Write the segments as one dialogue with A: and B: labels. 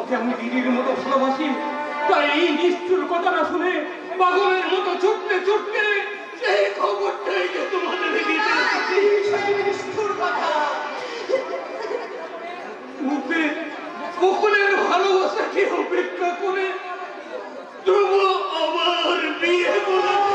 A: তোমাকে আমি দিদির মতো ভালোবাসি। তাই এই নিষ্ঠুর কথাটা শুনে পাগলের মতো ছুটতে ছুটতে সেই খবরটাই যে তোমাদের দিতে এসেছি।
B: সেই নিষ্ঠুর কথা
A: মুকুলের ভালোবাসাকে অপেক্ষা করে ধ্রুব আমার বিয়ে করেছে।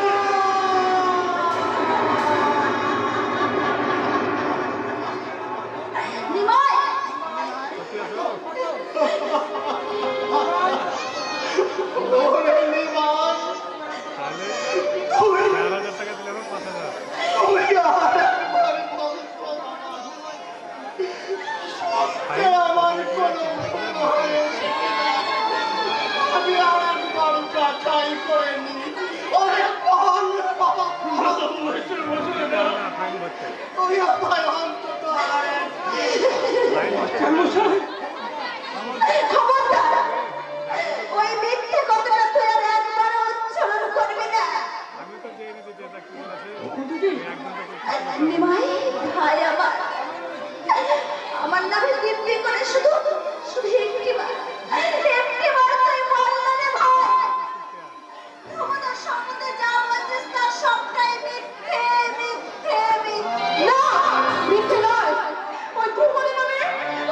C: আমার নামে দিব্যি করে শুধু শুধু একটিবার তুই বললে রে ভাই, তোমাদের সম্বন্ধে যা বলছিস তার সবটাই মিথ্যে মিথ্যে মিথ্যে। না, মিথ্যে নয়। ওই ভুবনের নামে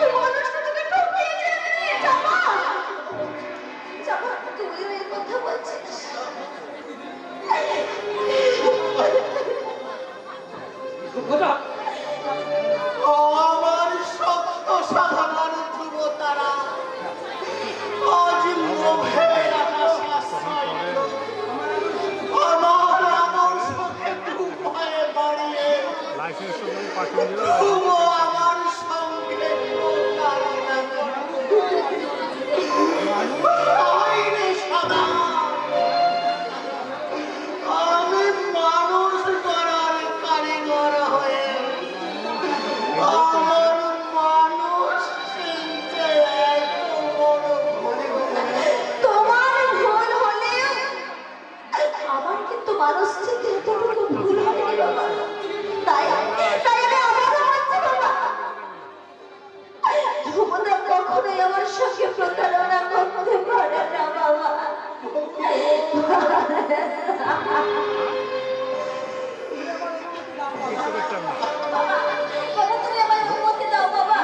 C: ওই মানুষটা তোকে ঠকিয়েছে রে চাপা। চাপা, তুইও এই কথা বলছিস?
B: আমার সত্য সাধারণ ধ্রুবতারা আজ মুখের আশায় আমার আদর্শকে দুপায়ে বাড়িয়ে ধ্রুব আমার সঙ্গে প্রতারণা করে সদা আমি মানুষ করার কারিগর হয়ে আমার মানুষ চিনতে
C: তোমার ভুল হলেও আমার কিন্তু মানুষ চিনতে এতটুকু ভুল হবে না বাবা। তাই তাই আমি আবারও বলছি বাবা, তোমাদের কখনোই আমার সঙ্গে প্রতারণা করতে পারে না বাবা। বাবা, তুমি আমায় অনুমতি দাও বাবা,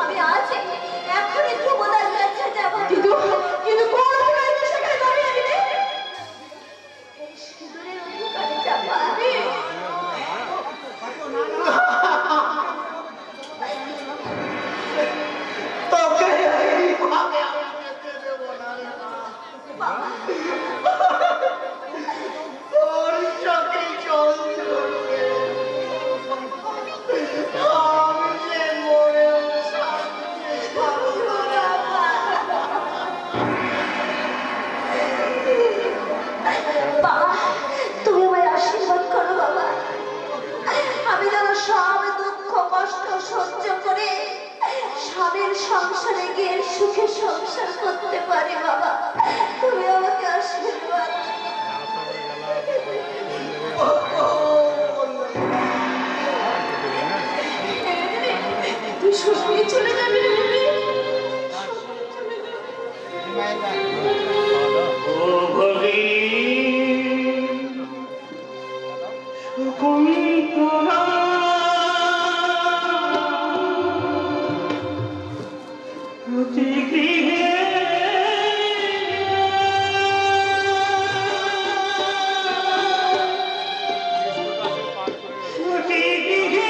C: আমি আজ এখনই ধ্রুবদার কাছে যাবো। কিন্তু কিন্তু কোন অধিকারে সেখানে দাঁড়িয়ে দিলে? এই সিঁদুরের অধিকারে যাবো আমি।
B: তোকে এইভাবে আমি যেতে দেব না রে মা। তোর চোখে জল ঝরবে, আমি যে মরেও শান্তি পাবো না রে মা।
C: বাবা, তুমি আমায় আশীর্বাদ করো বাবা, আমি যেন সব দুঃখ কষ্ট সহ্য করে স্বামীর সংসারে গিয়ে সুখে সংসার করতে পারি বাবা। তুমি আমাকে আশীর্বাদ। তুই শ্বশুরে চলে যাবি রে দিদি।
A: ও ভগী শকুন্তলা অতি গৃহে অতি গৃহে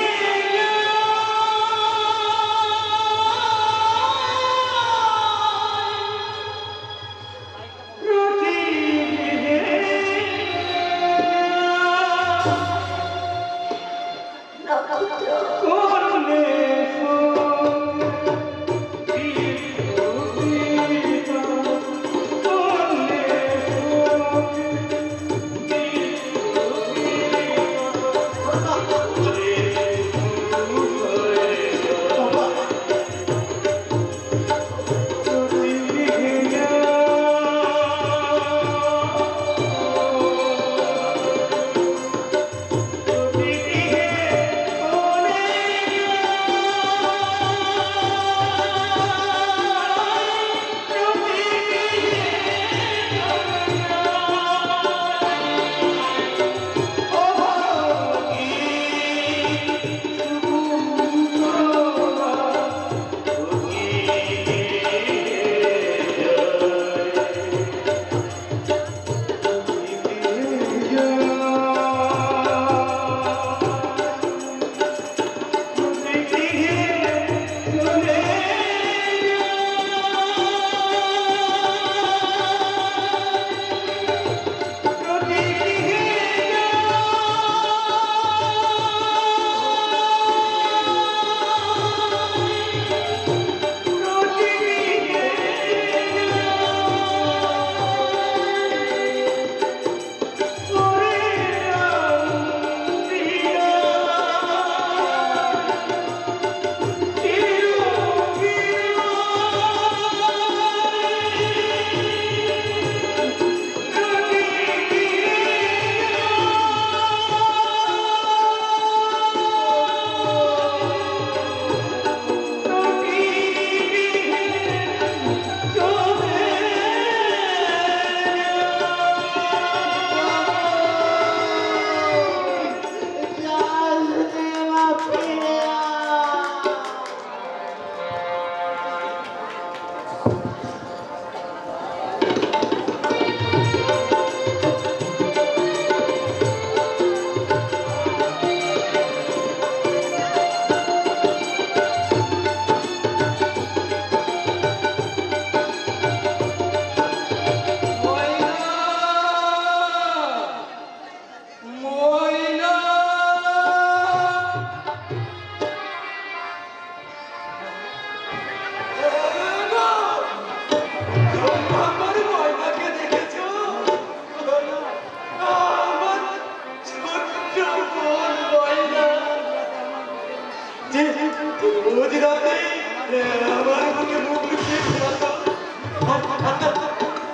A: আমার বুকে মুখ লুকিয়ে ঘুমাতো।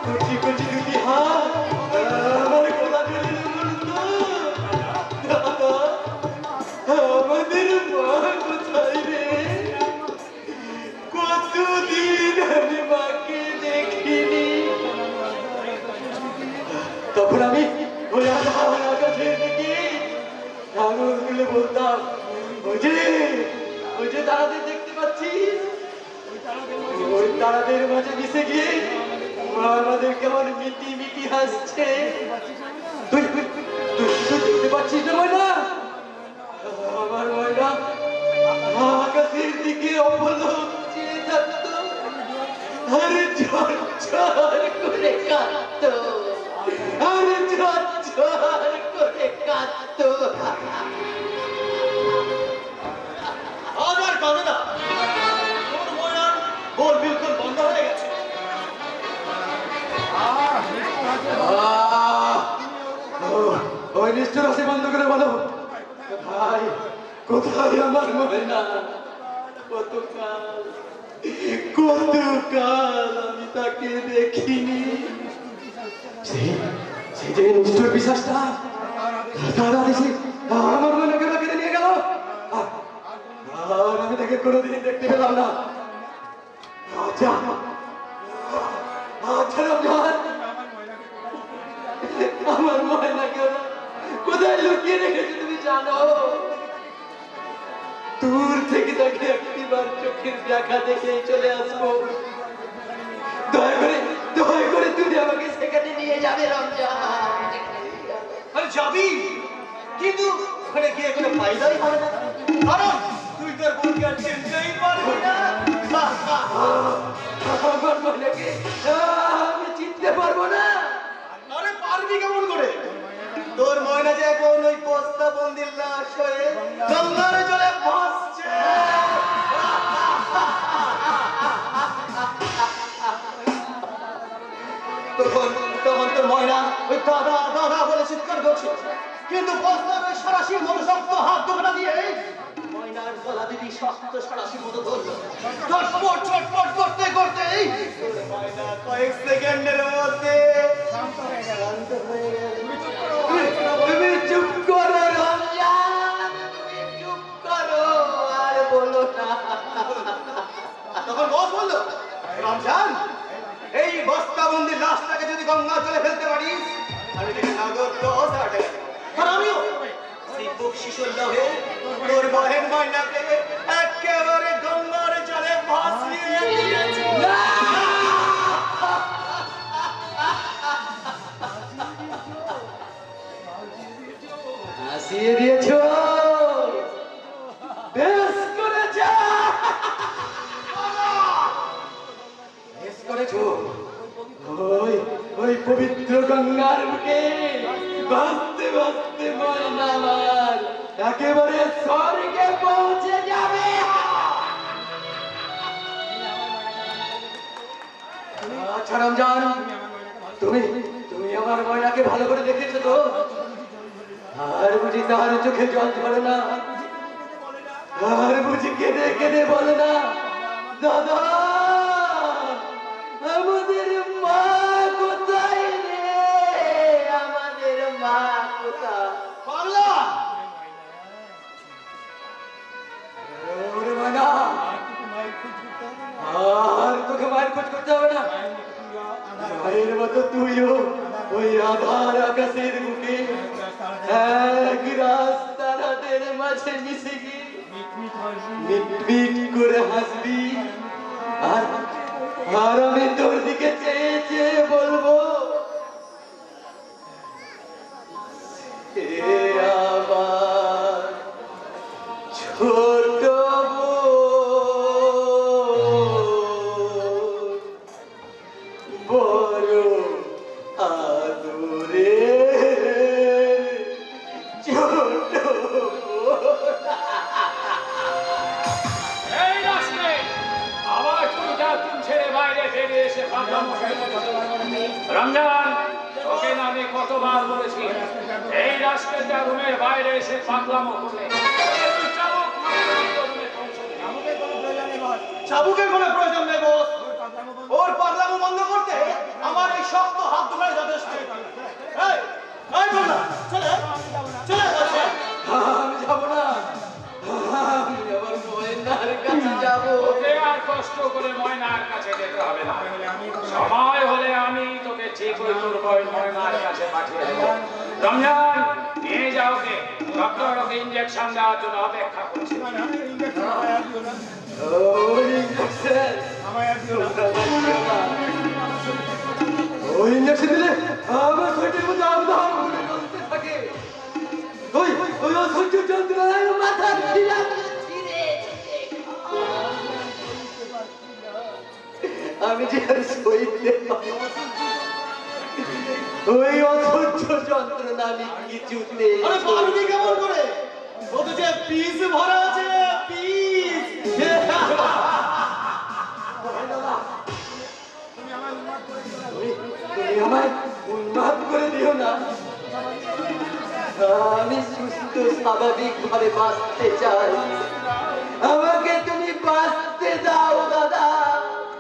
A: কচি কচি দুটি হাত আমার গলা জড়িয়ে বলতো, দাদা আমাদের মা কোথায় রে? কতদিন আমি মাকে দেখিনি। তখন আমি ওই আধার আকাশের দিকে আঙুল তুলে বলতাম, ওই যে তারাদের দেখতে পাচ্ছিস, ওই তারাদের মাঝে মিশে গিয়ে মা আমাদের কেমন মিটি মিটি হাসছে। তুই তুই তুই তুই দেখতে পাচ্ছিস না ময়না? আমার ময়না আকাশের দিকে অপলক চেয়ে থাকতো আর ঝরঝর করে কাঁদতো, আর ঝরঝর করে কাঁদতো।
B: আবার কাঁদে না, তোর ময়নার বোল বিলকুল বন্ধ হয়ে গেছে।
A: ওই নিষ্ঠুর হাসি বন্ধ করে বলো, ভাই কোথায় আমার ময়না? কতকাল কতকাল আমি তাকে দেখিনি। সেই যে নিষ্ঠুর বিশ্বাসটা তারা দেশে আমার ময়নাকে বাকিতে নিয়ে গেল, আর আমি তাকে কোনোদিন দেখতে পেলাম না। আচ্ছা আচ্ছা রমজান, আমার ময়নাকে ওরা কোথায় লুকিয়ে রেখেছে তুমি জানো? দূর থেকে তাকে একটিবার চোখের দেখা দেখেই চলে আসবো। দয়া করে তুমি আমাকে সেখানে নিয়ে যাবে রমজান।
B: আরে যাবি, কিন্তু ওখানে গিয়ে কোনো ফায়দাই হবে না, কারণ তুই তোর বোনকে আর চিনতেই পারবি না।
A: আমার ময়নাকে আমি চিনতে পারবো না।
B: আরে পারবি কেমন করে? তোর ময়না যে এখন ওই বস্তা বন্দির লাশ হয়ে গঙ্গার জলে ভাসছে। তখন তখন তোর ময়না ওই দাদা দাদা বলে চিৎকার করছে, কিন্তু বস্তার ওই সারাশির মতো শক্ত হাত দুখানা দিয়ে ময়নার গলা দিদি শক্ত সারাশির মতো ধরলো। ছটফট ছটফট করতে করতেই তোর ময়না কয়েক সেকেন্ডের মধ্যে শান্ত হয়ে গেল।
A: তুমি চুপ করো রমজান, তুমি চুপ করো আর বলো না।
B: তখন বস বললো, রমজান এই বস্তাবন্দির লাশটাকে যদি গঙ্গা জলে ফেলতে পারিস আমি তোকে নগদ 10,000 টাকা দেব। আর আমিও সেই বকশিসের লোভে তোর বহেন ময়নাকে একেবারে গঙ্গার জলে ভাসিয়ে দিয়েছি।
A: হাসিয়ে দিয়েছো, বেশ করেছো, বেশ করেছো। ওই পবিত্র গঙ্গার বুকে ভাসতে ভাসতে ময়না আমার একেবারে স্বর্গে পৌঁছে যাবে। আচ্ছা রমজান, তুমি তুমি আমার ময়নাকে ভালো করে দেখেছো তো? আর বুঝি তার চোখে জল ধরে না? আর বুঝি কেঁদে কেঁদে বলে না, দাদা আমাদের মা কোথায় রে? আমাদের মা কোথায়?
B: পাগলা
A: ওরে ময়না, আর তোকে মায়ের খোঁজ করতে হবে না। মায়ের মতো তুইও ওই আধার আকাশের বুকে এক রাস্তারাদের মাঝে মিশে গিয়ে মিটমিট করে হাসবি, আর আমি তোর দিকে চেয়ে চেয়ে বলবো, এ আমার ছোট বড় আদরে ছোট।
D: এই রাস্তে আবার তুমি যাত্রী ছেড়ে বাইরে বেরিয়ে এসে পাগলামো শুরু করেছো। রমজান, তোকে না আমি কতবার বলেছি এই রাস্তাটা রুমের বাইরে এসে পাগলামো করলে তুই চাবুক মারলে রুমে পৌঁছবে।
B: আমাকে কোনো প্রয়োজন নেই বস। চাবুকের কোনো প্রয়োজন নেই বস। ওর পাগলামো বন্ধ করতে আমার এই শক্ত হাত দুখানে যথেষ্ট। এই, এই বললা, চলে, চলে বলছে।
A: আমি যাবো না, আমি আমার ময়নার কাছে যাবো।
D: তোকে আর কষ্ট করে ময়নার কাছে যেতে হবে না। সময় হলে আমি তোকে ঠিক ওই তোর ময়নার কাছে পাঠিয়ে দেবো। রমজান, নিয়ে যাও ওকে। ডক্টর ওকে ইঞ্জেকশন দেওয়ার জন্য অপেক্ষা করছে।
A: ওই ইঞ্জেকশন, ওই ইঞ্জেকশন দিলে আমার শরীরের মধ্যে আবদাহ করে জ্বলতে থাকে। ওই ওই অসহ্য যন্ত্রণায় মাথা ছিঁড়ে আমি যে আর সইতে পারি না। ওই অসহ্য যন্ত্রণা আমি কিছুতে
B: আরে পারবি কেমন করে? ও তো যে পিস ভরা আছে, পিস।
A: তুমি আমায় উন্মাদ করে দিও না। আমি সুস্থ স্বাভাবিক ভাবে বাঁচতে চাই। আমাকে তুমি বাঁচতে দাও দাদা,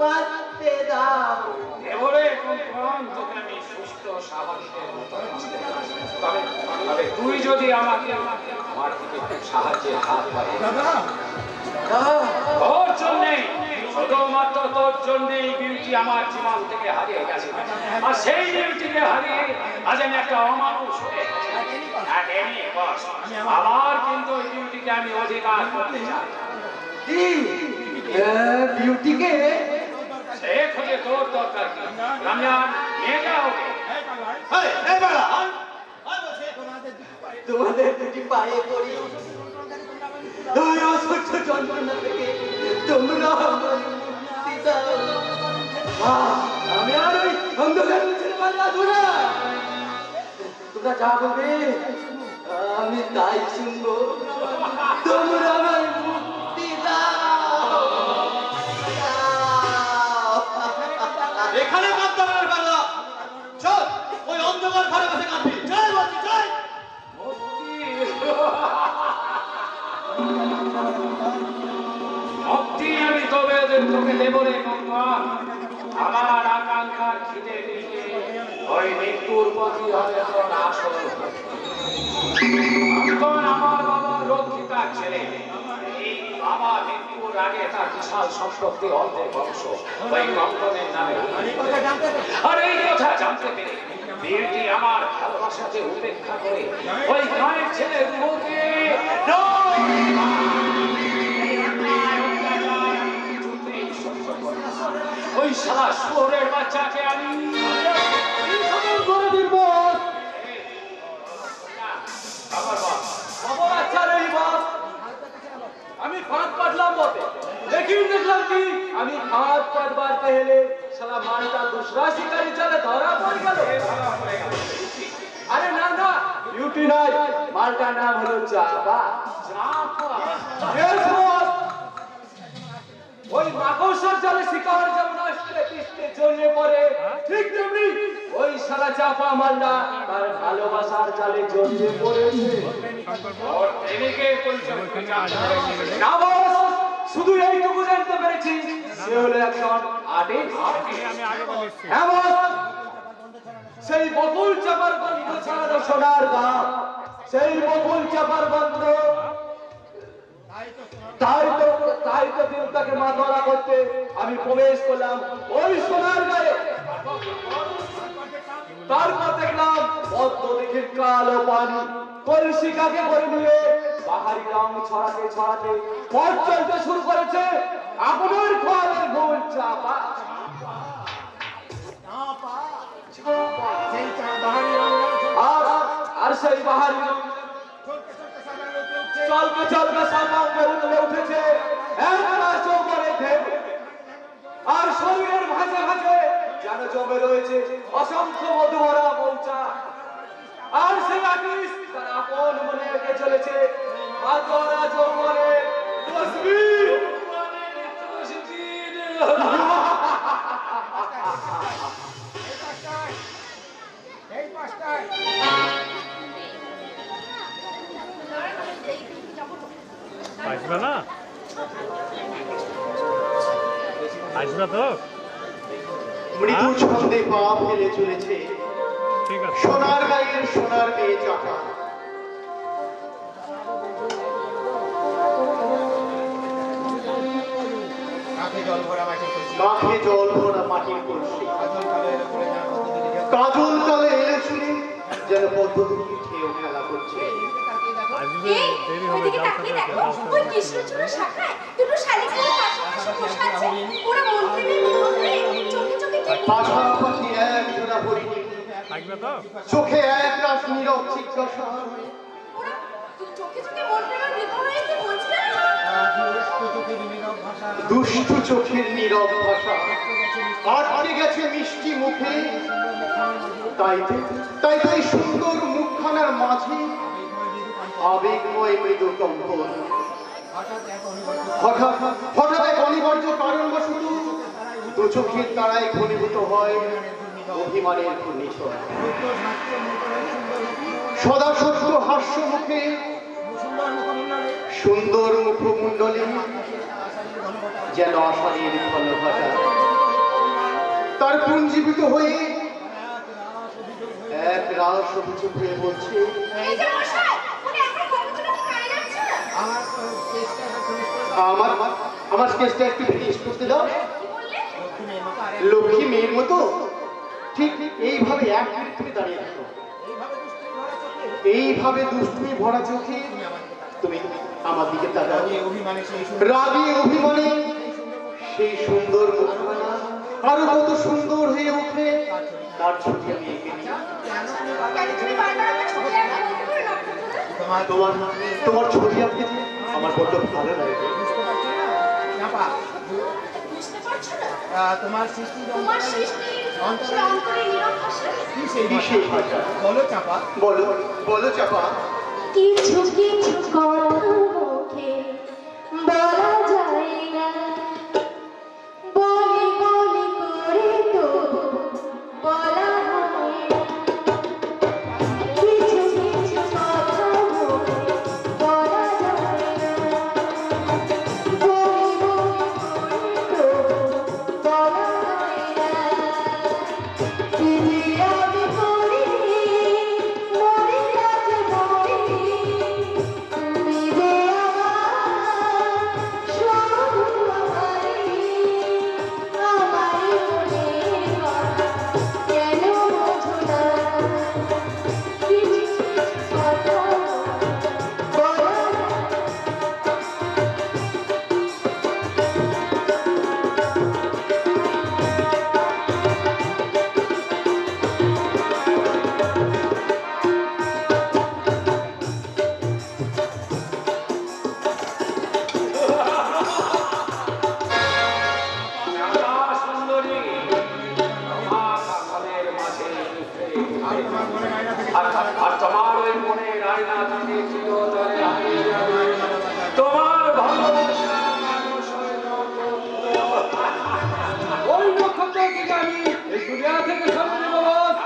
A: বাঁচতে দাও।
D: এবারে কোন তোকে আমি সুস্থ স্বাভাবিকের মতো বাঁচতে পারি। তবে তুই যদি আমাকে আমার থেকে খুব সাহায্যের হাত বাড়িয়ে তোর জন্যেই, শুধুমাত্র তোর জন্যেই বিউটি আমার জীবন থেকে হারিয়ে গেছে। আর সেই বিউটিকে হারিয়ে আজ আমি একটা অমানুষ হয়ে গেছি। আবার কিন্তু ওই বিউটিকে আমি অধিকার করতে চাই।
A: কি বিউটিকে?
D: সে খোঁজে তোর দরকার কি? রমজান, নিয়ে যাও।
B: এই, এই বেলা,
A: তোমাদের দুটি পায়ে পড়ি। ওই অসহ্য যন্ত্রণা থেকে তোমরা আমায় মুক্তি দাও। আমি আর ওই অন্ধকার ছেড়ে বাঁচবো না। তোমরা যা বলবে আমি তাই শুনবো। তোমরা আমায় মুক্তি দাও।
B: এখানে কাঁদতে হবে না বেলা। চল, ওই অন্ধকার ঘরে বসে কাঁদবি। চল বলছি, চল।
D: মুক্তি আমি তোকে দেবো রে কঙ্কন। আমার আকাঙ্ক্ষার খিদে মিটে ওই মৃত্যুর প্রতি হবে তোর আসল। কঙ্কন আমার বাবার রক্ষিতার ছেলে। এই বাবা মৃত্যুর আগে তার বিশাল সম্পত্তির অর্ধেক অংশ ওই কঙ্কনের নামে। আর এই কথা জানতে পেরে বিউটি আমার ভালোবাসাকে উপেক্ষা করে ওই গায়ের ছেলে মুখে ওই শালা শুয়োরের বাচ্চাকে আমি
A: করে দিব।
D: আবার বল।
A: বাবা আচ্ছা রে বাপ, আমি ফাঁদ পাতলাম বটে, लेकिन দেখলাম কি আমি ফাঁদ পাতবার পেলে শালা মালটা दूसरा শিকারি চলে ধরা পড়ে গেল। আরে না না, বিউটি নাই, মালটার নাম হলো চাপা। Yes, boss! ওই মাকড়সার জালে শিকার যেমন আসতে পিছতে জড়িয়ে পড়ে, ঠিক তেমনি ওই শালা চাপা মালটা তার ভালোবাসার জালে জড়িয়ে পড়েছে।
D: ওর প্রেমিকের পরিচয় তুই জানতে পেরেছিস?
A: না বস, শুধু এইটুকু জানতে পেরেছি, সে হলো একজন আর্টিস্ট। হ্যাঁ বস, সেই বকুল চাপার গন্ধ ছাড়ানো সোনার গাঁ, সেই বকুল চাপার গন্ধ। তাই তো দেবতাকে মাতোয়ারা করতে আমি প্রবেশ করলাম ওই সোনার গায়ে। তারপর দেখলাম পদ্ম দিঘির কালো পানি কলসিকাকে করে নিয়ে বাহারি রং ছড়াতে ছড়াতে পথ চলতে শুরু করেছে আপনার খোয়ালের ভুল চাপা। আর সেই বাহারি রং চলবে চলবে সামান্য উঠলে উঠেছে একটা চৌবনে ঢেউ। আর শরীরের ভাঁজে ভাঁজে যেন জমে রয়েছে অসংখ্য মধুমরা মৌচা। আর সেই আর্টিস্ট তার আপন মনে এঁকে চলেছে মাতোয়ারা যৌবনে তসবির।
E: আসবে না? আসবে তো?
B: মৃদু ছন্দে পা ফেলে চলেছে
E: ঠিক আছে।
B: সোনার গায়ের সোনার মেয়ে চাপা। মাঠে জল ভরা মাটির কলসি, কাজল কালে এলে শুনে যেন পদ্মদিকে ঢেউ খেলা করছে।
E: আসবে,
C: এই,
E: দেরি হবে,
C: ওইদিকে
E: যাও
C: তাকিয়ে
E: সাথে
C: দেখো, ওই কৃষ্ণচূড়া শাখায় দুটো শালিকের পাশাপাশি বসে আছে। ওরা মন্ত্রীদের মিলন হয়ে চোখে চোখে কি বলছে?
B: পাশাপাশি এক জোড়া হরিণী,
E: থাকবে তো?
B: চোখে এক রাস নীরব জিজ্ঞাসা।
C: ওরা চোখে চোখে মন্ত্রীদের মিলন হয়ে কি বলছে জানো?
B: দুষ্টু চোখের নীরব ভাষা আটকে গেছে মিষ্টি মুখে। তাই তো এই সুন্দর মুখখানার মাঝে আবেগময় মৃদু কম্পন। হঠাৎ এক অনিবার্য কারণবশত দু চোখের তারায় ঘনীভূত হয় অভিমানের ঘূর্ণিঝড়। সদা সত্য হাস্য মুখে সুন্দর মুখমণ্ডলে যেন আষাঢ়ের ঘন ঘটা তার পুঞ্জীবিত হয়ে এক রাস অভিযোগ হয়ে বলছে,
C: এই যে মশাই, উনি আপনার কথাগুলো কি কানে যাচ্ছে না?
B: আমার স্কেচটা একটু ফিনিশ করতে দাও।
C: কি বললে?
B: লক্ষ্মী মেয়ের মতো ঠিক এইভাবে এক মিনিট তুমি দাঁড়িয়ে থাকো। এইভাবে দুষ্টুমি ভরা চোখে তুমি আমার দিকে তাকাও। রাগে অভিমানে সেই সুন্দর মুখখানা আরো কত সুন্দর হয়ে ওঠে তার ছবি আমি এঁকে নিই।
C: কেন তুমি বারবার আমার ছবি আঁকা বন্ধ করে রাখছো না?
B: তোমার ছবি আঁকতে যে আমার বড্ড ভালো লাগে।
C: বুঝতে পারছো না?
F: তোমার সৃষ্টি
C: তোমার সৃষ্টি সে অন্তরে নীরব ভাষা।
B: বিশেষ ভাষা।
F: বলো চাপা,
B: বলো চাপা।
C: কিছু কিছু কথা মুখে বলা যায় না, বলি বলি করে তো বলা হয় না। কিছু কিছু কথা মুখে বলা যায় না, বলি বলি করে তো বলা হয় না। দিদি আমি করিনি মনে কাছে পড়িনি, তুমি যে আমার শুধু আমারই, আমারই মনের কথা কেন বোঝো না? কিছু কিছু কথা বলা
D: রাধা সুন্দরী, তোমার সকলের মাঝে আর তোমার ওই মনের আয়না থেকে চিরতরে হারিয়ে যাবে। তোমার ভালোবাসা মানুষ হয়ে
A: ওই নক্ষত্রকে আমি এই দুনিয়া থেকে সরিয়ে দেবো বস।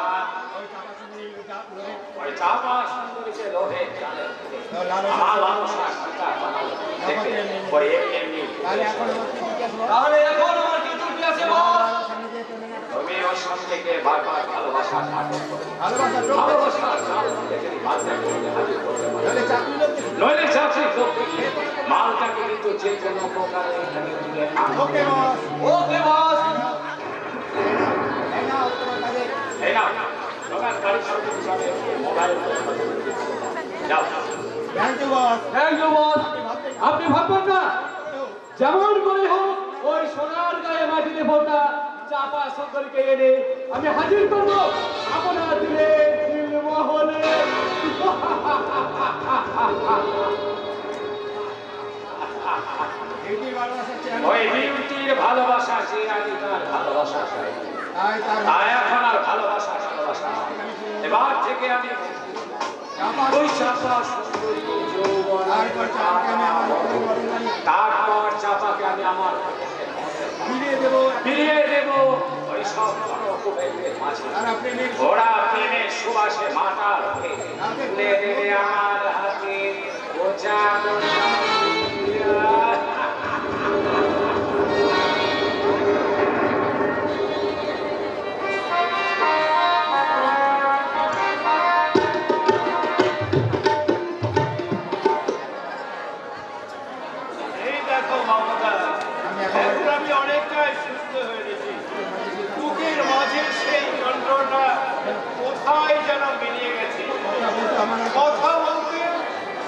D: ওই চাপা সুন্দরীকে লোহে জানে আমার ভালোবাসা স্বীকার বানালো দেখে পরে এমনি
A: তাহলে এখন আমার কি ত্রুটি আছে বস?
D: তুমি ওর সঙ্গে বারবার ভালোবাসা নাটক করো। ভালোবাসার জাল দেখে মালটা করে হাজির করতে পারো। নইলে চাকরি লোক দেখিয়ে মালটাকে কিন্তু যে কোনো প্রকারে এখানে তুলে আনো।
A: ওকে বস।
D: এই নাও, তোমার গাড়ির সঙ্গে হিসাবে মোবাইল যাও।
A: Thank you boss. আপনি ভাববেন না, যেমন করে হোক ওই সোনার গায়ে মাটিতে ফোটা চাপা সুন্দরীকে এনে আমি হাজির করবো আপনার দিলে মহলে।
D: ওই বিউটির ভালোবাসা যে আগে তার ভালোবাসা চাই, তাই এখন আর ভালোবাসা ভালোবাসা নয়। এবার থেকে আমি ওই চাপা সুন্দরী যৌবন তারপর চাপাকে আমি আমার ফিরিয়ে দেব ওই সব জনকুবেরের মাঝে। ওরা প্রেমের সুবাসে মাতাল হয়ে তুলে দেবে আমার হাতে বোঝা বোঝা
F: দেখো মমতা, এখন আমি অনেকটাই সুস্থ হয়ে গেছি। বুকের মাঝে সেই যন্ত্রণা কোথায় যেন বেরিয়ে গেছে। কথা বলতে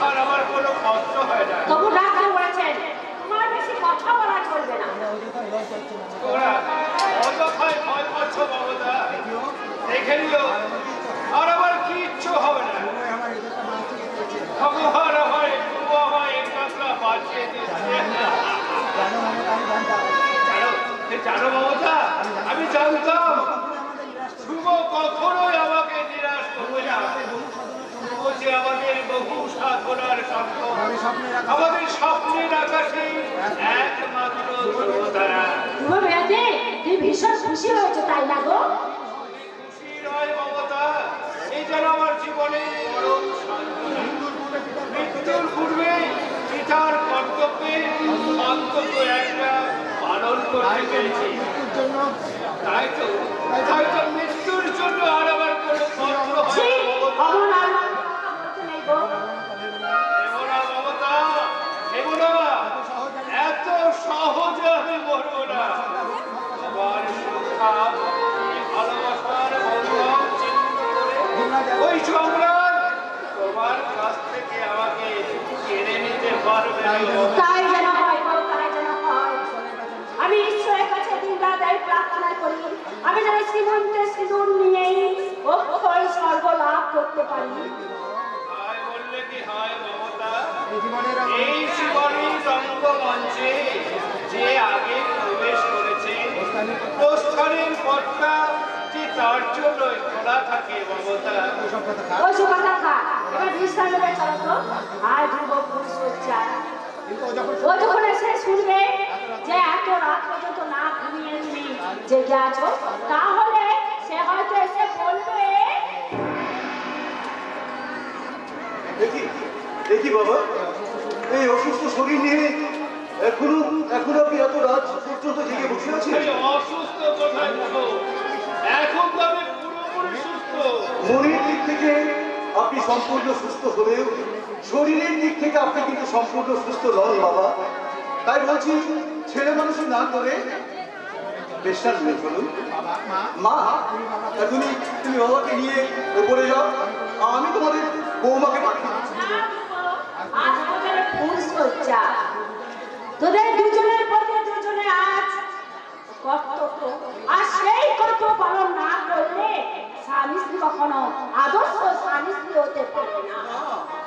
F: আর আমার কোনো কষ্ট হয় না।
C: তবু ডাক্তার বলেছেন তোমার বেশি কথা বলা চলবে না।
F: তোরা অযথায় ভয় পাচ্ছ মমতা, দেখে নিও আর আমার কিচ্ছু হবে না। ভগবান আমার একটু আমায় একাত্রা বাঁচিয়ে দিচ্ছে। জানো মমতা, আমি জানতাম শুভ কখনোই আমাকে নিরাশ করবে না। শুভ যে আমাদের বহু সাধনার সম্পদ, আমাদের স্বপ্নের আকাশে একমাত্র ধ্রুবতারা।
C: তুমি বেড়াতে তুমি ভীষণ খুশি হয়েছো তাই না গো?
F: খুশি নয় মমতা, এই যেন আমার জীবনের পরম সান্ত্বনা। মৃত্যুর পূর্বে পিতার কর্তব্যে অন্তত একটা পালন করতে পেরেছি। তাই তো মৃত্যুর জন্য আর আমার কোনো কষ্ট
C: ছি,
F: হয় না মমতা।
C: অমর আর কথা নেই গো।
F: নেবো না মমতা, নেবো না। এত সহজে আমি মরবো না। আমার সুখা ভালোবাসার বন্ধন চিহ্নিত করে ওই সম্রাট তোমার কাছ থেকে আমাকে কেড়ে নিতে পারবে না মমতা।
C: তাই যেন হয় গো, তাই যেন হয়। আমি ঈশ্বরের কাছে দিন রাত এই প্রার্থনা করি আমি যেন শ্রীমন্তের সিঁদুর নিয়েই অক্ষয় স্বর্গ লাভ করতে পারি।
F: হায় বললে কি হয় মমতা, এই জীবনের রঙ্গমঞ্চে যে আগে প্রবেশ করেছে প্রস্থানের পথটা যে তার জন্যই খোলা থাকে মমতা।
C: ওই সব কথা থাক, এবার বিশ্রাম নেবে চলো তো। আর ধ্রুব পুরুষ হচ্ছে ও যখন এসে শুনবে যে এত রাত পর্যন্ত না ঘুমিয়ে তুমি জেগে আছো, তাহলে সে হয়তো এসে বলবে
B: দেখি দেখি বাবা, এই অসুস্থ শরীর নিয়ে এখনো আপনি এত রাত পর্যন্ত জেগে বসে আছেন।
F: এই অসুস্থ কোথায় থাকো, এখন তো আমি পুরোপুরি সুস্থ।
B: মনের দিক থেকে আপনি সম্পূর্ণ সুস্থ হলেও শরীরের দিক থেকে আপনি কিন্তু সম্পূর্ণ সুস্থ নন বাবা। তাই বলছি ছেলে মানুষই না করে বেশার নিয়ে চলুন। মা, তুমি বাবাকে নিয়ে উপরে যাও, আমি তোমাদের বৌমাকে পাঠিয়ে দিচ্ছি।
C: আজ তোদের পুরুষ হচ্ছে তোদের দুজনের প্রতি দুজনে আজ কর্তব্য, আর সেই কর্তব্য পালন না করলে স্বামী স্ত্রী কখনো আদর্শ স্বামী স্ত্রী হতে পারে না।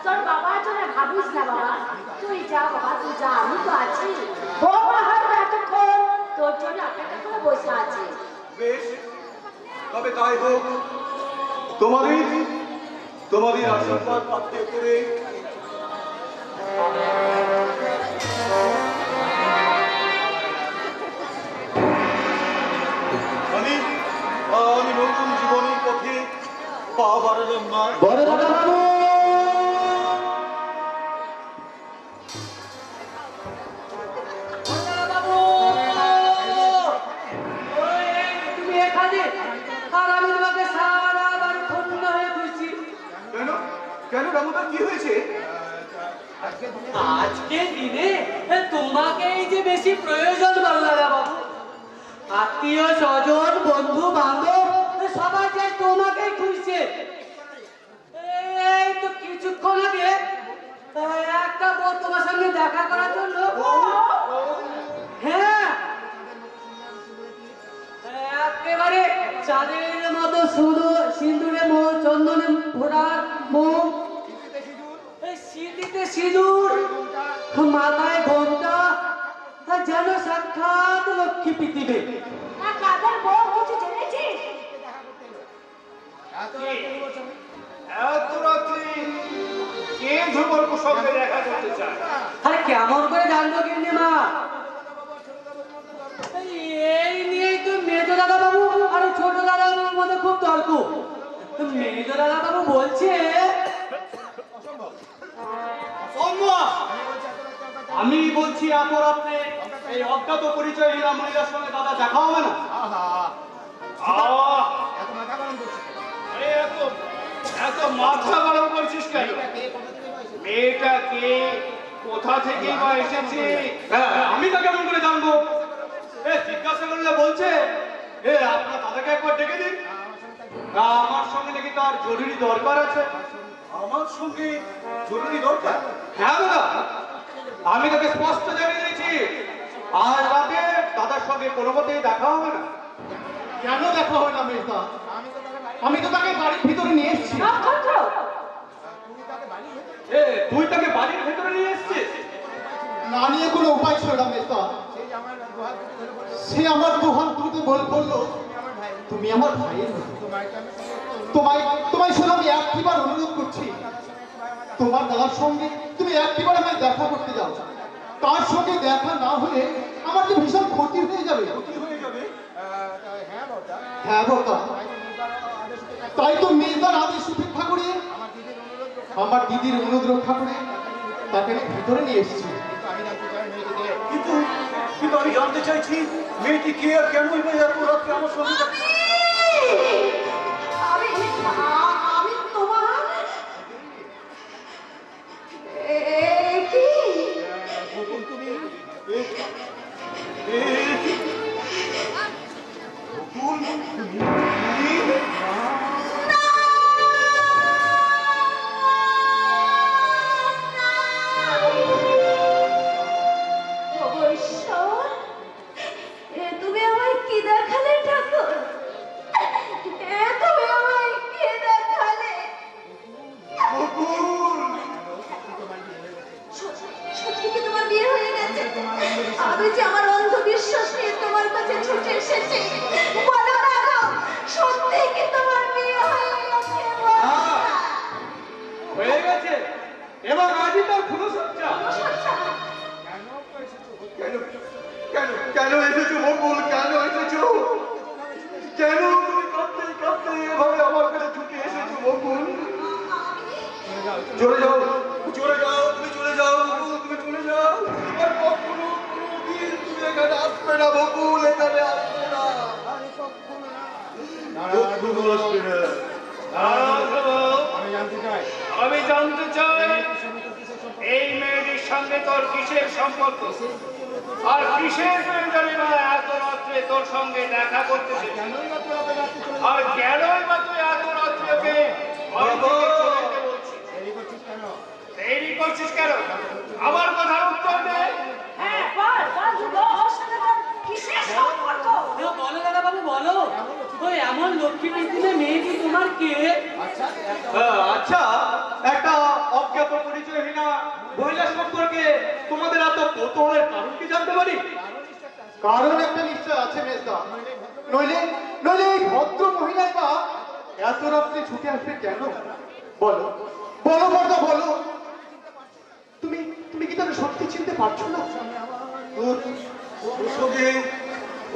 C: তোর বাবার জন্য ভাবিস না বাবা, তুই যা বাবা, তুই যা, আমি তো আছি। বৌমা হয়তো এতক্ষণ তোর জন্য অপেক্ষা করে বসে আছে।
B: বেশ, তবে তাই হোক। তোমাদের আশীর্বাদ পাত্রে করে আমি নতুন জীবনের পথে পা বাড়ালাম মা।
A: তুমি এখানে আর আমি তোমাকে সারা বাড়ি ধন্য হয়ে খুঁজছি।
B: কেন রামুদা, কি হয়েছে?
A: আজকে দিনে তোমাকেই যে বেশি প্রয়োজন বাংলা বাবু। আত্মীয় স্বজন বন্ধু বান্ধব সবাই যে তোমাকেই খুঁজছে। এই তো কিছুক্ষণ আগে একটা বোন তোমার সঙ্গে দেখা করার জন্য, হ্যাঁ একেবারে চাঁদের মতো সিঁদুরে মুখ, চন্দনে ভোটার মুখ, স্মৃতিতে সিঁদুর, মাথায় ঘোমটা, যেন সাক্ষাৎ লক্ষ্মী পৃথিবী।
C: আর কাদের বউ কিছু জেনেছিস?
F: এত রাত্রি কে ধ্রুবর সঙ্গে দেখা করতে চায়?
A: আরে কেমন করে জানবো কিন্তু মা? এই নিয়েই তো মেজ দাদা বাবু আর ছোট দাদা বাবুর মধ্যে খুব তর্ক। মেজ দাদা বাবু বলছে
B: আমি বলছি এত রাত্রে এই অজ্ঞাত পরিচয়হীন মহিলার সঙ্গে দাদা দেখা হবে না?
F: আরে এত মাথা গরম করছিস কেন? মেয়েটা কে, কোথা থেকে বা এসেছে?
B: জিজ্ঞাসা করলে বলছে আপনার দাদাকে একবার ডেকে দিন। আমার সঙ্গে নাকি তার জরুরি দরকার আছে। আমার সঙ্গে জরুরি দরকার? হ্যাঁ দাদা, আমি তাকে স্পষ্ট জানিয়ে দিয়েছি আজ রাতে দাদার সঙ্গে কোনো মতেই দেখা হবে না।
A: কেন দেখা হবে না মেজদা? আমি তো তাকে বাড়ির ভিতরে নিয়ে এসেছি।
B: তুই তাকে বাড়ির ভেতরে নিয়ে এসেছিস?
A: না নিয়ে কোনো উপায় ছিল না মেজদা। সে আমার দুহাত দুটো বললো তুমি আমার ভাইয়ের মতো। তোমায় শুধু আমি একটিবার অনুরোধ করছি, তোমার দাদার সঙ্গে তুমি একটিবার আমায় দেখা করতে যাও। তার সঙ্গে দেখা না হলে আমার যে ভীষণ ক্ষতি হয়ে যাবে। হ্যাঁ বাবা, তাই তো মেজদার আদেশ উপেক্ষা করে আমার দিদির অনুরোধ রক্ষা করে তাকে আমি ভিতরে নিয়ে এসেছি।
B: কিন্তু কিন্তু আমি জানতে চাইছি মেয়েটি কে আর কেনই বা এত রাত্রে আমার সঙ্গে
C: আমি তোমার কি ভগবান, তুমি আমায় কি দেখালে ঠাকুর? তুমি আমায় কি দেখালে? সত্যি কি তোমার বিয়ে হয়ে গেছে? আমি যে আমার অন্ধবিশ্বাস নিয়ে তোমার কাছে ছুটে এসেছি, বলো না গো, সত্যি কি তোমার বিয়ে হয়ে গেছে?
B: হয়ে গেছে এবং আজই তার ফুলসজ্জা। কেন কেন এসেছো বকুল? কেন এসেছো? কেন তুমি কাঁদতে কাঁদতে এভাবে আমার কাছে ছুটে এসেছো বকুল? চলে যাও, চলে যাও, তুমি চলে যাও বকুল, তুমি চলে যাও। আর কখনো কোনোদিন তুমি এখানে আসবে না বকুল, এখানে আসবে না। কখনো আসবে না।
F: আমি জানতে চাই এই মেয়েটির সঙ্গে তোর কিসের সম্পর্ক, আর কিসের প্রয়োজনে বা এত রাত্রে তোর সঙ্গে দেখা করতেছে, আর কেনই বা তুই এত রাত্রে ওকে ঘর থেকে চলে যেতে বলছিস? দেরি করছিস কেন? আমার কথার উত্তর দে।
C: হ্যাঁ, বল ওর সাথে তোর কিসের সম্পর্ক?
G: বলো দাদা বাবু বলো, ওই এমন লক্ষ্মী মিস্ত্রি মেয়েটি তোমার কে?
B: আচ্ছা, একটা অজ্ঞাত পরিচয়হীনা মহিলা সম্পর্কে তোমাদের এত কৌতূহলের কারণ কি জানতে পারি?
A: কারণ একটা নিশ্চয় আছে মেজদা, নইলে নইলে এই ভদ্র মহিলাই বা এত রাত্রে ছুটে আসবে কেন? বলো বলো বর্দা বলো, তুমি তুমি কি তাকে সত্যি চিনতে পারছো না?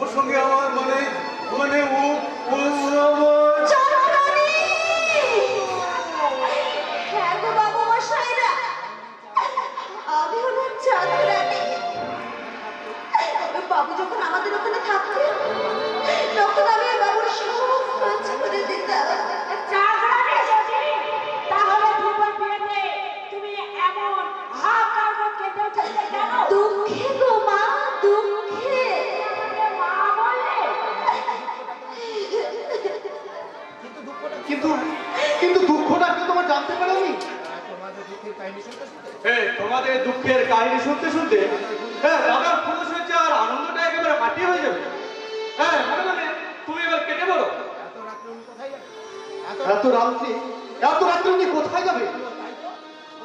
B: ওর সঙ্গে আমার মানে মানে ও আমার
C: চাকরানী! হ্যাঁ গো বাবু মশাইরা, আমি হলাম চাকরানী। বাবু যখন আমাদের ওখানে থাকতেন, তখন আমি বাবুর সব কাজ করে দিতাম। চাকরানী যদি, তাহলে তোমার বিয়েতে তুমি এমন হাহাকার করে কেঁদে উঠেছিলে কেন? দুঃখে গো মা, দুঃখে। মা বলে
A: কিন্তু কিন্তু দুঃখটা কি তোমার জানতে পারোনি?
B: তোমাদের দুঃখের কাহিনী শুনতে শুনতে দাদার ফুলসজ্জা আর আনন্দটা একেবারে মাটি হয়ে যাবে। মানে মানে তুমি এবার কেটে বলো।
A: এত রাত্রে উনি কোথায় যাবে?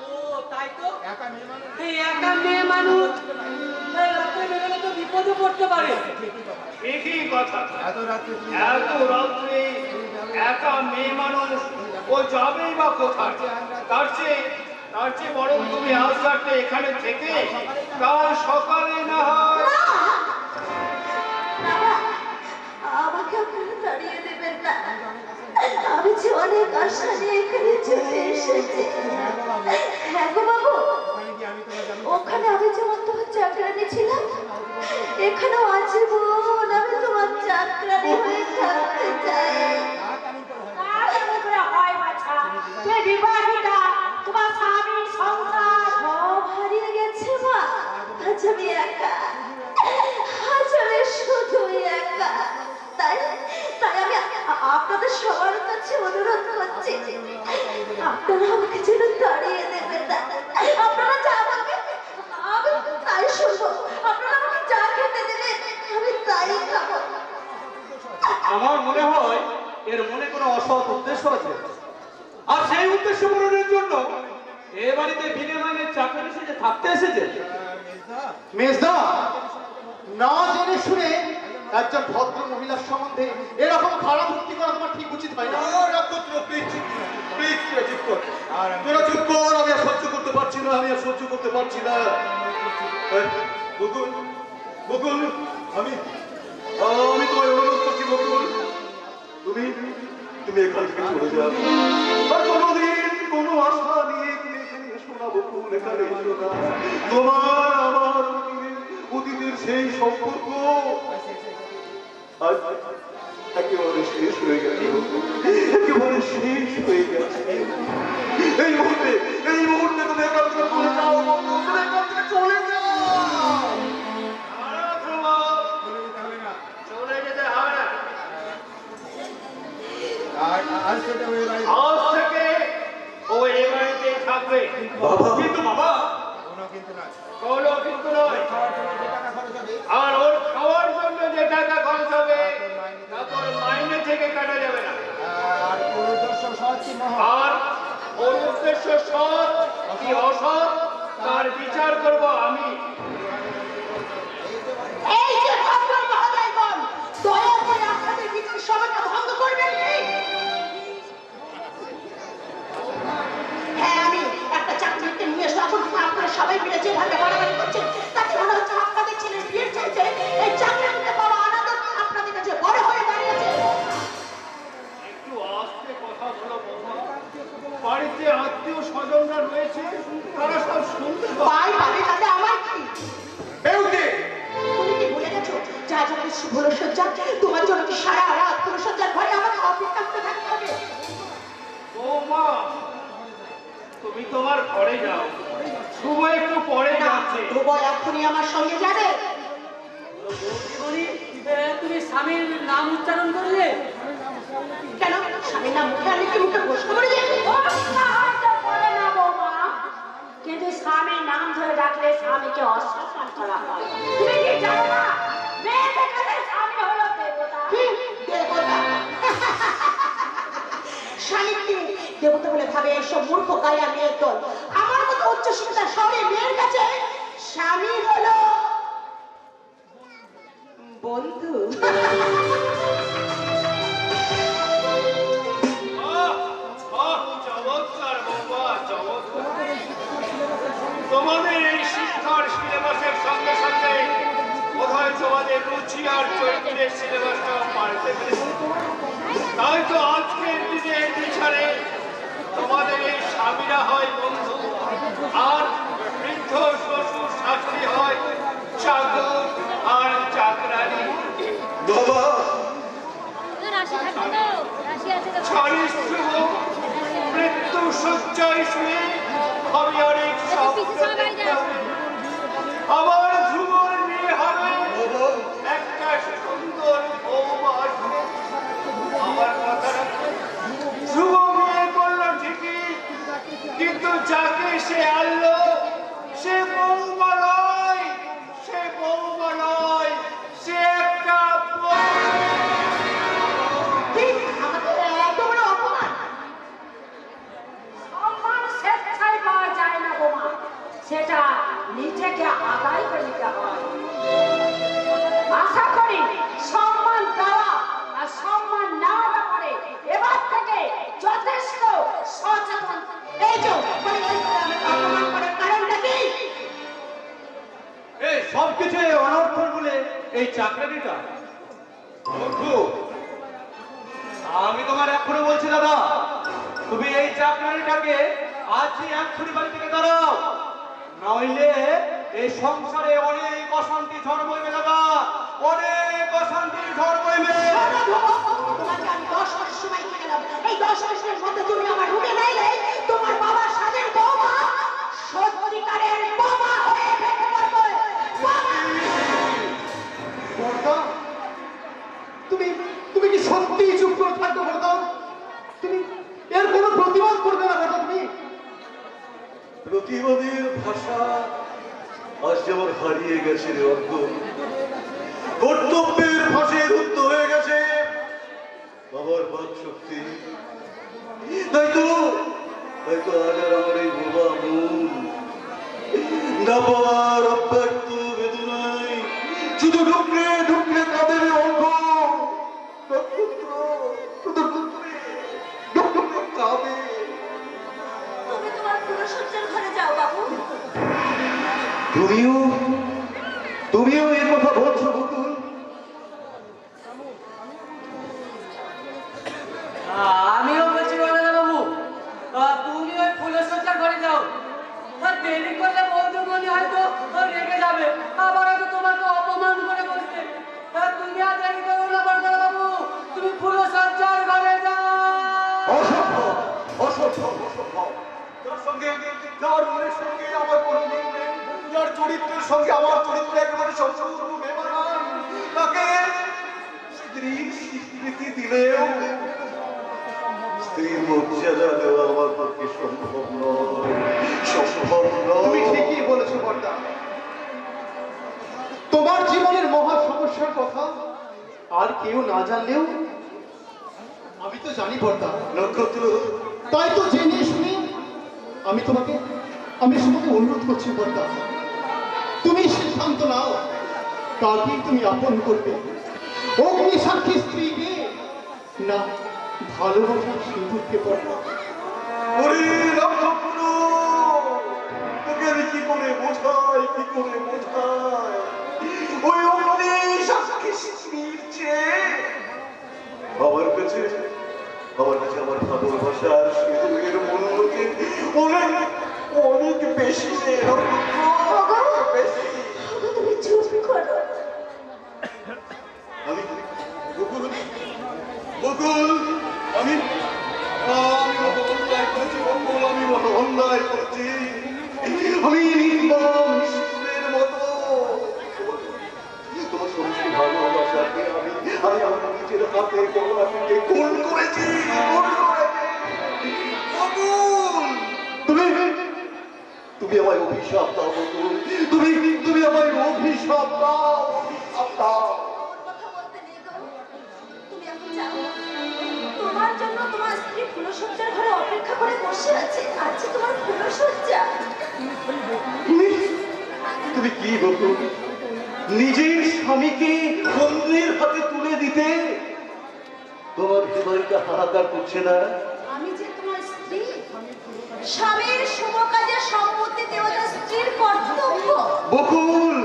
G: ও তাই তো, এই একা মেয়ে মানুষ এই রাত্রে বেরোলে তো বিপদে পড়তে পারে।
F: ঠিকই কথা। এত রাত্রে একা মেয়ে মানুষ ও যাবেই বা কোথায়? তার চেয়ে বরং তুমি আজ রাতে এখানে থেকে কাল সকালে না হয়।
C: বাবা, আমাকে আপনারা তাড়িয়ে দেবেন না। আমি যে অনেক আশা নিয়ে এখানে ছুটে এসেছি। হ্যাঁ গো বাবু, ওখানে আমি যেমন তোমার চাকরানি ছিলাম, এখানেও আজীবন আমি তোমার চাকরানি হয়ে থাকতে চাই। হয় বাছা, তুই বিবাহিতা, তোমার স্বামী সংসার সব হারিয়ে গেছে মা। আজ আমি একা, আজ আমি শুধু বসো, আপনারা আমাকে যা খেতে দেবে আমি তাই খাবো।
A: আমার মনে হয় এর মনে কোনো অসৎ উদ্দেশ্য আছে, আর সেই উদ্দেশ্য পূরণের জন্য এ বাড়িতে বিনা মাইনের চাকরি এসেছে, থাকতে এসেছে।
B: মেজদা, না জেনে শুনে একজন ভদ্র মহিলার সম্বন্ধে এরকম খারাপ উক্তি করা তোমার ঠিক উচিত হয় না।
A: তোরা চুপ কর, আমি আর সহ্য করতে পারছি না, আমি আর সহ্য করতে পারছি না। বকুল, বকুল, আমি তোমায় অনুরোধ করছি বকুল, তুমি এখান থেকে চলে যাও। আর কোনোদিন কোনো আশা নিয়ে তুমি এখানে এসো না বকুল, এখানে এসো না। তোমার আমার অতীতের সেই সম্পর্ক আজ একেবারে শেষ হয়ে গেছে, একেবারে শেষ হয়ে গেছে। এই মুহূর্তে তুমি এখান থেকে চলে যাও বকুল, তুমি এখান থেকে চলে যাও।
F: চলে যেতে হবে না।
B: আজ থেকে ওই বাড়ি
F: আজ থেকে ও এই বাড়িতেই থাকবে।
A: কিন্তু বাবা,
F: কোনো কিন্তু নয়। আর ওর খাওয়ার জন্য যে টাকা খরচ হবে তা তোর মাইনে থেকে কাটা যাবে না। আর ওর উদ্দেশ্য সৎ কি অসৎ তার বিচার করব আমি।
C: এই যে ভদ্র মহোদয়গণ, দয়া করে আপনাদের বিচার সভাটা ভঙ্গ করবেন কি? হ্যাঁ, আমি একটা চাকরিতে নিয়ে এসে এখন আপনারা সবাই মিলে যেভাবে বাড়াবাড়ি করছেন তাতে মনে হচ্ছে আপনাদের ছেলের বিয়ের চাইতে এই চাকরিতে পাওয়া আনন্দ আপনাদের কাছে বড় হয়ে দাঁড়িয়েছে।
F: একটু আস্তে কথা বলো বৌমা। বাড়িতে আত্মীয় স্বজনরা রয়েছে, তারা সব শুনতে
C: পাই পাবে তাতে আমার কি?
B: বেউতে
C: তুমি কি ভুলে গেছো যা যাকে ফুলসজ্জা, তোমার জন্য কি সারা রাত ফুলসজ্জার ঘরে আমাকে অপেক্ষা করতে থাকতে হবে?
F: বৌমা, তুমি তোমার ঘরে যাও, শুভ একটু পরে
C: না,
F: যাচ্ছে।
C: ধ্রুব এখনই আমার সঙ্গে যাবে।
G: তুমি স্বামীর নাম উচ্চারণ করলে?
C: কেন স্বামীর নাম মুখে আনলে কি মুখে প্রশ্ন করে যাবে? করে না বৌমা, কিন্তু স্বামীর নাম ধরে ডাকলে স্বামীকে অসম্মান করা হয়। তুমি কি জানো না মেয়েদের কাছে স্বামী হলো দেবতা? দেবতা? স্বামীকে দেবতা বলে ভাবে এইসব মূর্খ গায়া মেয়ের দল। আমার মতো উচ্চশিক্ষিতা শহরে মেয়ের কাছে স্বামী হলো বন্ধু।
F: চমৎকার বৌমা, চমৎকার। তোমাদের এই শিক্ষার সিলেবাসের সঙ্গে সঙ্গে বোধহয় তোমাদের রুচি আর চরিত্রের সিলেবাসটাও পাল্টে ফেলেছে। তাই তো আজকের দিনের বিচারে তোমাদের এই স্বামীরা হয় বন্ধু, আর বৃদ্ধ শ্বশুর শাশুড়ি হয় চাকর আর চাকরানি।
A: বাবা,
F: ছাড়িস শুভ মৃত্যু শয্যায় শুয়ে আমি অনেক স্বপ্ন দেখতে হবে। আমার ধ্রুবর মেয়ে হবে, একটা সুন্দর বৌমা আসবে। আমার কথা রাখবে, ধ্রুব বিয়ে করলো ঠিকই, কিন্তু যাকে সে আনলো সে বৌমা নয়, সে বৌমা নয়, সে একটা
C: ঠিক আমাদের এত বড় অপমান। সম্মান স্বেচ্ছায় পাওয়া যায় না বোমা, সেটা নিজেকে আদায় করে নিতে হয়। আশা করি সম্মান দেওয়া আর সম্মান নেওয়ার ব্যাপারে এবার থেকে যথেষ্ট সচেতন। এই যে মানে এই গ্রামে অপমান করার কারণটা কি?
A: এই সবকিছু অনর্থর বলে এই চাকরিটা বন্ধু, আমি তোমার এক্ষুনি বলছি দাদা, তুমি এই চাকরিটাকে আজই এক্ষুনি বাড়ি থেকে দাঁড়াও, নইলে এই সংসারে অনেক অশান্তি ঝড় বইবে দাদা, অনেক অশান্তি ঝড় বইবে।
C: তোমাকে আমি 10 মাস সময় দিয়ে গেলাম, এই 10 মাসের মধ্যে তুমি আমার রুমে নাইলে তোমার বাবার সাথের বৌমা সত্যিকারের বৌমা হয়ে ফেলতে পারবে।
B: বর্দা, তুমি কি সত্যি চুপ করে থাকতে বর্দা? তুমি এর কোনো প্রতিবাদ করবে না বর্দা? তুমি
A: প্রতিবাদের ভাষা আজ যেমন
B: হারিয়ে গেছে রে অর্ঘ, কর্তব্যের ফাঁসে রুদ্ধ হয়ে গেছে বাবার বাক শক্তি। তাই তো আজ আর আমার এই বোবা মন না পাওয়ার অব্যক্ত বেদনায় শুধু ঢুকলে ঢুকলে কাঁদে রে অর্ঘ। নক্ষত্র শুধু ঢুকলে ঢুকলে কাঁদে।
C: তুমি তোমার ফুলসজ্জার ঘরে যাও বাবু।
B: তুমিও এই কথা বলছো বকুল?
G: আমিও বলছি বর্ণনা বাবু, তুমি ওই ফুলসজ্জার ঘরে যাও। আর দেরি করলে বৌদ্ধমণি হয়তো রেগে যাবে, আবার হয়তো তোমাকে অপমান করে বসবে। তুমি আর দেরি করো না বর্ণনা বাবু, তুমি ফুলসজ্জার ঘরে যাও।
B: অসম্ভব অসম্ভব অসম্ভব। যার সঙ্গে যার মনের সঙ্গে আমার কোনো মিল নেই, যার চরিত্রের সঙ্গে আমার চরিত্র একেবারে সম্পূর্ণ বেমানান, তাকে স্ত্রীর স্বীকৃতি দিলেও স্ত্রীর মর্যাদা দেওয়া আমার পক্ষে সম্ভব নয়, সম্ভব নয়।
F: তুমি ঠিকই বলেছো বর্দা। তোমার জীবনের মহা সমস্যার কথা আর কেউ না জানলেও আমি তো জানি বর্দা।
B: নক্ষত্র,
F: তাই তো জেনে শুনে আমি তোমাকে অনুরোধ করছি বর্দা, তুমি সিদ্ধান্ত নাও কাকে তুমি আপন করবে, অগ্নি সাক্ষী স্ত্রীকে না ভালোবাসার সিঁদুরকে বর্দা।
B: ওরে নক্ষত্র, তোকে আমি কি করে বোঝাই, কি করে বোঝাই? ওই অগ্নি সাক্ষী স্ত্রীর চেয়ে আমার কাছে আমার ভালোবাসার সিঁদুরের মূল্যকে অনেক অনেক বেশি রে নক্ষত্র, বেশি।
C: তুমি চুপ করো।
B: আমি বকুল বকুল আমি অন্যায় করেছি বকুল, আমি অন্যায় করেছি। আমি নির্মম নিষ্ঠুরের মতো তোমার সমস্ত ভালোবাসাকে আমি আমার নিজের হাতে তোমাকে খুন করেছি, খুন করেছি। বকুল, তুমি আমায় অভিশাপ দাও বকুল, তুমি আমায় অভিশাপ দাও, অভিশাপ দাও।
C: ওর কথা বলতে নেই গো। তুমি এখন যাও। তোমার জন্য তোমার স্ত্রী ফুলসজ্জার ঘরে অপেক্ষা করে বসে আছে। আজ যে তোমার ফুলসজ্জা।
B: তুমি কি বকুল, নিজের স্বামীকে অন্যের হাতে তুলে দিতে তোমার হৃদয়টা হাহাকার করছে না?
C: আমি যে তোমার স্ত্রী, স্বামীর শুভ কাজে সম্মতি দেওয়া যে স্ত্রীর কর্তব্য।
B: বকুল,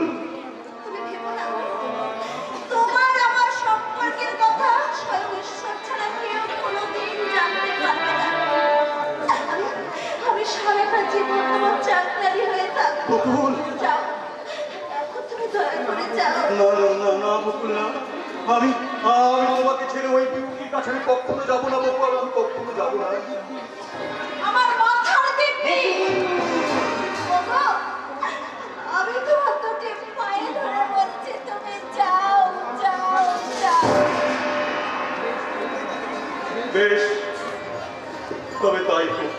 C: তুমি ভেবো না তোমার আমার সম্পর্কের কথা স্বয়ং ঈশ্বর ছাড়া কেউ কোনোদিন জানতে পারবে না। আমি সারাটা জীবন তোমার চাকরানি হয়ে থাকবো।
B: বকুল,
C: যাও, এখন তুমি দয়া করে যাও।
B: না বকুল না, আমি তোমাকে ছেড়ে ওই বিউটির কাছে আমি কখনো যাবো না বকুল, আমি কখনো যাবো না।
C: আমার মাথার দিব্যি। ওগো, আমি তোমার দুটি পায়ে ধরে বলছি তুমি যাও যাও যাও।
B: বেশ, তবে তাই হোক।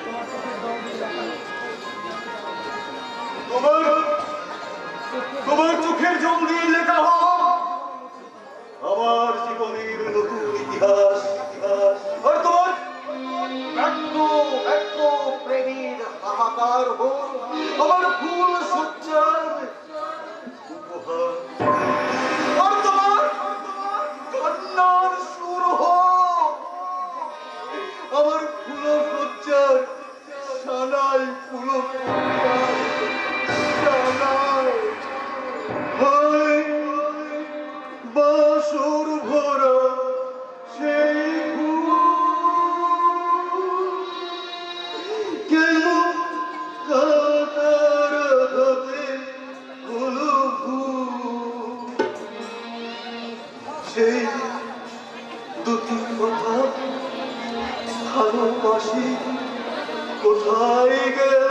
B: তোমার চোখের জল দিয়ে লেখা হোক আমার জীবনের নতুন ইতিহাস। আর তোমার ব্যক্ত প্রেমের হাহাকার হোক আমার ফুল সজ্জার উপহার। আর তোমার কান্নার সুর হোক আমার ফুল সজ্জার সানাই ফুল বাসর ভরা সেই কেন কাটার হাতে হলো সেই দুটি কথা ভালোবাসি কোথায় গেল